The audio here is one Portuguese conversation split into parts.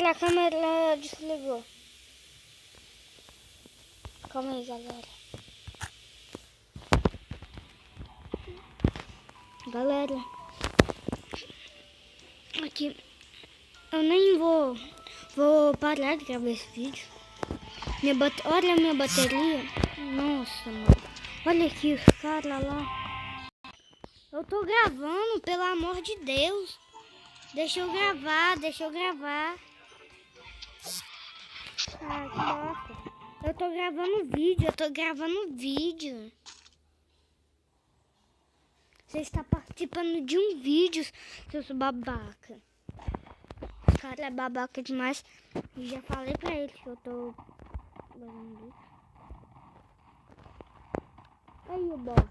Galera, a câmera desligou. Calma aí, galera. Galera, aqui eu nem vou parar de gravar esse vídeo. Olha a minha bateria. Nossa, mano. Olha aqui os caras lá. Eu tô gravando, pelo amor de Deus. Deixa eu gravar. Ah, que bosta. Eu tô gravando vídeo. Você está participando de um vídeo, seus babaca. O cara é babaca demais. E já falei pra ele que eu tô fazendo isso. Aí o bosta.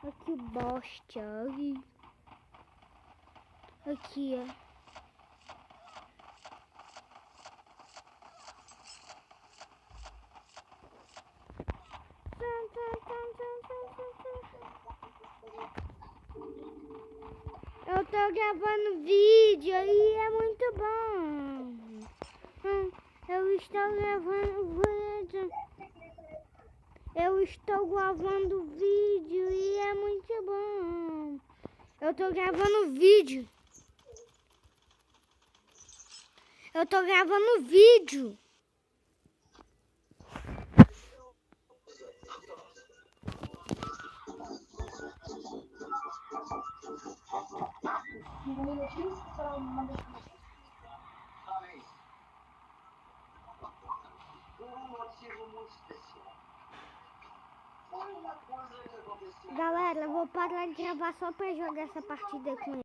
Aqui o bosta. Aqui, ó. Eu tô gravando vídeo e é muito bom. Eu estou gravando vídeo. E é muito bom. Eu tô gravando vídeo. Galera, eu vou parar de gravar só pra jogar essa partida com ele.